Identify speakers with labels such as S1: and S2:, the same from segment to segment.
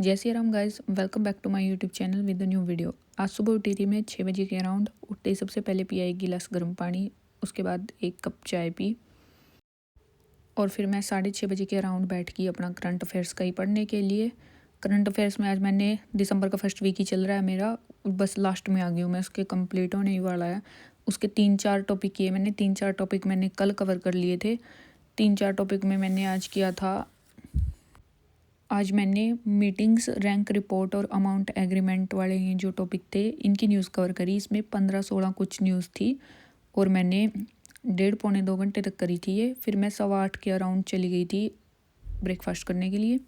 S1: जय Shri Ram guys, welcome back to my YouTube channel with the new video. आज सुबह उठी थी मैं 6 बजे के अराउंड। उठते ही सबसे पहले पिया एक गिलास गर्म पानी, उसके बाद एक कप चाय पी और फिर मैं 6:30 बजे के अराउंड बैठ गई अपना करंट अफेयर्स का ही पढ़ने के लिए। करंट अफेयर्स में आज मैंने दिसंबर का फर्स्ट वीक ही चल रहा है मेरा, बस लास्ट में आ गई हूँ मैं, उसके कंप्लीट होने ही वाला है। उसके 3-4 टॉपिक किए मैंने, 3-4 टॉपिक मैंने कल कवर कर लिए थे। 3-4 टॉपिक में मैंने आज मैंने मीटिंग्स, रैंक रिपोर्ट और अमाउंट एग्रीमेंट वाले ये जो टॉपिक थे इनकी न्यूज़ कवर करी। इसमें 15-16 कुछ न्यूज़ थी और मैंने 1.5-2 घंटे तक करी थी ये। फिर मैं 8:15 के अराउंड चली गई थी ब्रेकफास्ट करने के लिए।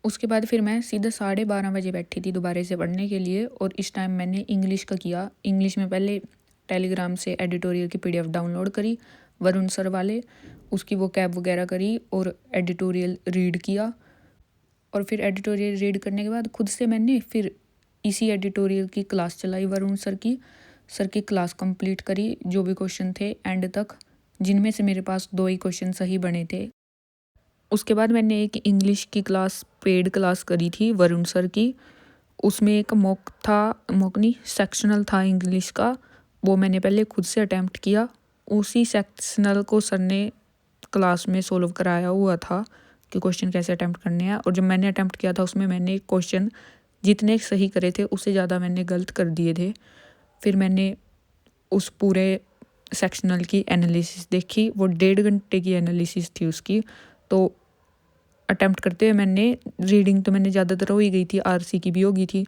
S1: उसके बाद फिर मैं सीधा 12:30 बजे बैठी थी दोबारा से पढ़ने के लिए और इस टाइम मैंने इंग्लिश का किया। इंग्लिश में पहले टेलीग्राम से एडिटोरियल की PDF डाउनलोड करी वरुण सर वाले, उसकी वो कैब वगैरह करी और एडिटोरियल रीड किया। और फिर एडिटोरियल रीड करने के बाद खुद से मैंने फिर इसी एडिटोरियल की क्लास चलाई वरुण सर की क्लास कंप्लीट करी, जो भी क्वेश्चन थे एंड तक, जिनमें से मेरे पास 2 ही क्वेश्चन सही बने थे। उसके बाद मैंने एक इंग्लिश की क्लास, पेड क्लास करी थी वरुण सर की। उसमें एक मॉक नहीं, सेक्शनल था इंग्लिश का, वो मैंने पहले खुद से अटैम्प्ट किया। उसी सेक्शनल को सर ने क्लास में सोल्व कराया हुआ था कि क्वेश्चन कैसे अटैम्प्ट करने हैं। और जब मैंने अटैम्प्ट किया था उसमें मैंने क्वेश्चन जितने सही करे थे उससे ज़्यादा मैंने गलत कर दिए थे। फिर मैंने उस पूरे सेक्शनल की एनालिसिस देखी, वो 1.5 घंटे की एनालिसिस थी उसकी। तो अटैम्प्ट करते हुए मैंने रीडिंग तो मैंने ज़्यादातर हो ही गई थी, RC की भी हो गई थी,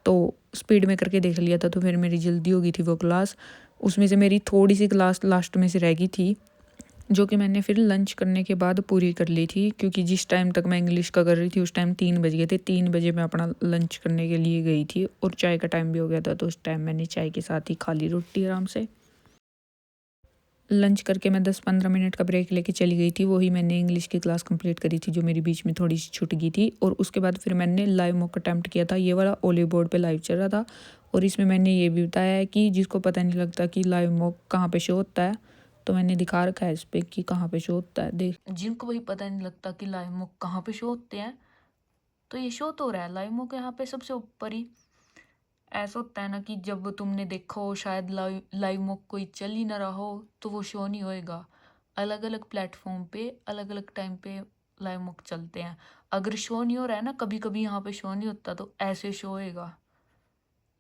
S1: तो स्पीड में करके देख लिया था, तो फिर मेरी जल्दी हो गई थी वो क्लास। उसमें से मेरी थोड़ी सी क्लास लास्ट में से रह गई थी, जो कि मैंने फिर लंच करने के बाद पूरी कर ली थी, क्योंकि जिस टाइम तक मैं इंग्लिश का कर रही थी उस टाइम 3 बज गए थे। 3 बजे मैं अपना लंच करने के लिए गई थी और चाय का टाइम भी हो गया था, तो उस टाइम मैंने चाय के साथ ही खा ली रोटी आराम से। लंच करके मैं 10-15 मिनट का ब्रेक लेके चली गई थी, वही मैंने इंग्लिश की क्लास कंप्लीट करी थी जो मेरी बीच में थोड़ी सी छूट गई थी। और उसके बाद फिर मैंने लाइव मॉक अटैम्प्ट किया था, ये वाला ओलिव बोर्ड पे लाइव चल रहा था। और इसमें मैंने ये भी बताया है कि जिसको पता नहीं लगता कि लाइव मॉक कहाँ पे शो होता है, तो मैंने दिखा रखा है इस पर कि कहाँ पे शो होता है। देख, जिनको वही पता नहीं लगता कि लाइव मॉक कहाँ पे शो होते हैं, तो ये शो तो हो रहा है लाइव मॉक यहाँ पे सबसे ऊपर ही। ऐसा होता है ना कि जब तुमने देखा हो शायद लाइव मॉक कोई चल ही ना रहा हो तो वो शो नहीं होएगा। अलग अलग प्लेटफॉर्म पे अलग अलग टाइम पे लाइव मॉक चलते हैं। अगर शो नहीं हो रहा है ना, कभी कभी यहाँ पे शो नहीं होता, तो ऐसे शो होएगा।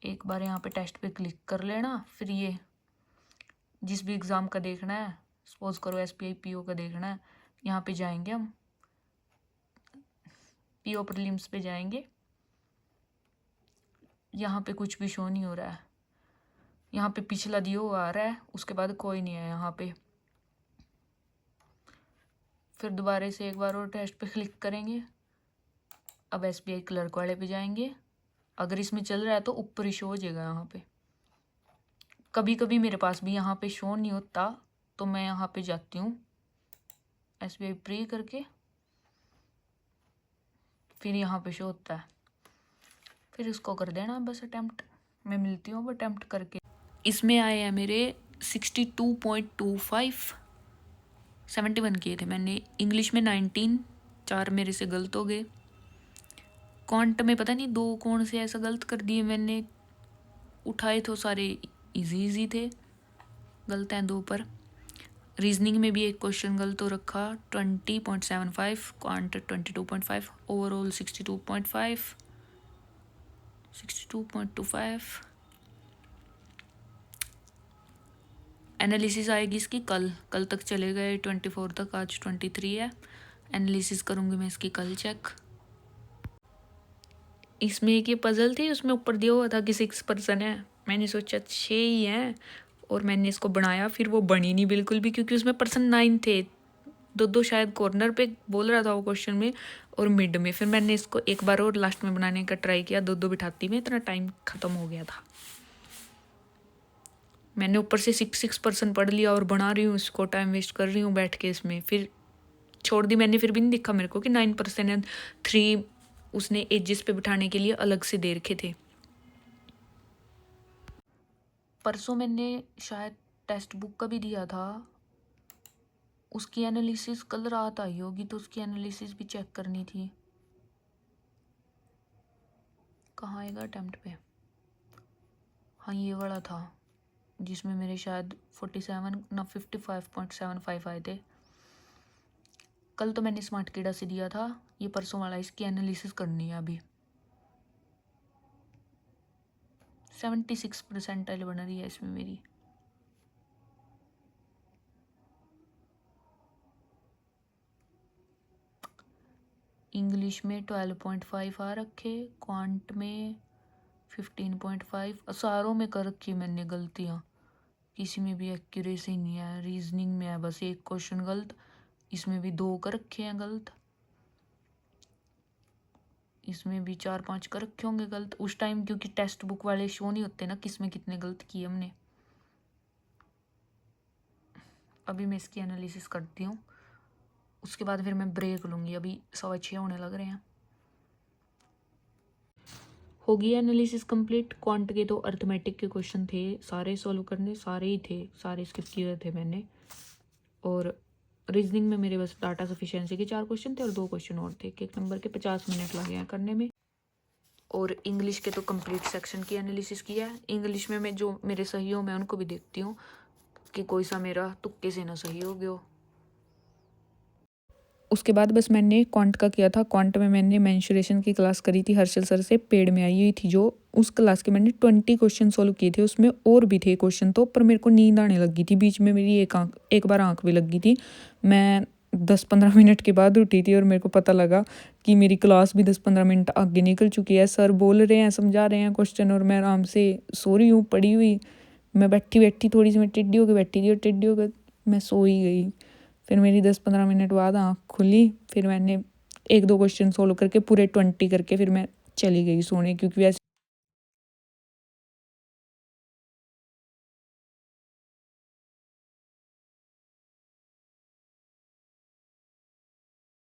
S1: एक बार यहाँ पे टेस्ट पे क्लिक कर लेना, फिर ये जिस भी एग्ज़ाम का देखना है, सपोज करो SBI PO का देखना है, यहाँ पे जाएंगे हम, PO प्रीलिम्स पे जाएंगे। यहाँ पे कुछ भी शो नहीं हो रहा है, यहाँ पे पिछला दियो आ रहा है, उसके बाद कोई नहीं है यहाँ पे। फिर दोबारा से एक बार और टेस्ट पे क्लिक करेंगे। अब SBI क्लर्क वाले पे जाएंगे, अगर इसमें चल रहा है तो ऊपर ही शो हो जाएगा यहाँ पे। कभी कभी मेरे पास भी यहाँ पे शो नहीं होता, तो मैं यहाँ पे जाती हूँ SBI प्री करके, फिर यहाँ पे शो होता है, फिर इसको कर देना बस अटैम्प्ट। मैं मिलती हूँ अब अटैम्प्ट करके। इसमें आए हैं मेरे 62.25, 71 किए थे मैंने। इंग्लिश में 19, 4 मेरे से गलत हो गए। क्वांट में पता नहीं 2 कौन से ऐसा गलत कर दिए मैंने, उठाए तो सारे इजी थे, गलत हैं 2 पर। रीजनिंग में भी एक क्वेश्चन गलत हो रखा, 20.75, क्वांट 22.5, ओवरऑल 62.5, 62.25। एनालिसिस आएगी इसकी कल तक चले गए 24 तक, आज 23 है। एनालिसिस करूँगी मैं इसकी कल चेक। इसमें एक ये पजल थी, उसमें ऊपर दिया हुआ था कि 6% है, मैंने सोचा 6 ही है और मैंने इसको बनाया, फिर वो बनी नहीं बिल्कुल भी, क्योंकि उसमें पर्सन 9 थे। 2 शायद कॉर्नर पे बोल रहा था वो क्वेश्चन में और मिड में। फिर मैंने इसको एक बार और लास्ट में बनाने का ट्राई किया, 2 बिठाती में इतना टाइम ख़त्म हो गया था। मैंने ऊपर से 6% पढ़ लिया और बना रही हूँ इसको, टाइम वेस्ट कर रही हूँ बैठ के इसमें, फिर छोड़ दी मैंने। फिर भी नहीं दिखा मेरे को कि 9% है। 3 उसने एजेस पे बिठाने के लिए अलग से दे रखे थे। परसों मैंने शायद टेक्स्ट बुक का भी दिया था, उसकी एनालिसिस कल रात आई होगी, तो उसकी एनालिसिस भी चेक करनी थी। आएगा अटेम्प्ट पे। हाँ ये वाला था जिसमें मेरे शायद 55.75 आए थे। कल तो मैंने स्मार्ट कीड़ा से दिया था, ये परसों वाला, इसकी एनालिसिस करनी है अभी। 76 परसेंटाइल बन रही है इसमें मेरी। इंग्लिश में 12.5 आ रखे, क्वांट में 15.5। सारों में कर रखी मैंने गलतियाँ, किसी में भी एक्यूरेसी नहीं है। रीजनिंग में है बस एक क्वेश्चन गलत, इसमें भी 2 कर रखे हैं गलत, इसमें भी 4-5 कर रखे होंगे गलत उस टाइम, क्योंकि टेक्स्ट बुक वाले शो नहीं होते ना किसमें कितने गलत किए हमने। अभी मैं इसकी एनालिसिस करती हूँ, उसके बाद फिर मैं ब्रेक लूँगी। अभी 6:15 होने लग रहे हैं। हो गई एनालिसिस कंप्लीट। क्वांट के तो अर्थमेटिक के क्वेश्चन थे, सारे सॉल्व करने, सारे ही थे, सारे स्किप किए थे मैंने। और रीजनिंग में मेरे बस डाटा सफिशिएंसी के 4 क्वेश्चन थे और 2 क्वेश्चन और थे, एक नंबर के 50 मिनट लगे हैं करने में। और इंग्लिश के तो कंप्लीट सेक्शन की एनालिसिस किया है। इंग्लिश में मैं जो मेरे सही हो मैं उनको भी देखती हूँ कि कोई सा मेरा तुक्के से ना सही हो गया हो। उसके बाद बस मैंने क्वांट का किया था। क्वांट में मैंने मेंसुरेशन की क्लास करी थी हर्षल सर से, पेड में आई हुई थी जो। उस क्लास के मैंने 20 क्वेश्चन सोल्व किए थे, उसमें और भी थे क्वेश्चन तो, पर मेरे को नींद आने लगी थी बीच में, मेरी एक बार आँख भी लग गई थी। मैं 10-15 मिनट के बाद उठी थी और मेरे को पता लगा कि मेरी क्लास भी 10-15 मिनट आगे निकल चुकी है। सर बोल रहे हैं, समझा रहे हैं क्वेश्चन, और मैं आराम से सो रही हूँ पड़ी हुई। मैं बैठी थोड़ी सी मैं टेढ़ी होकर बैठी थी और टेढ़ी होकर मैं सो ही गई। फिर मेरी 10-15 मिनट बाद आँख खुली, फिर मैंने 1-2 क्वेश्चन सोल्व करके पूरे 20 करके फिर मैं चली गई सोने, क्योंकि वैसे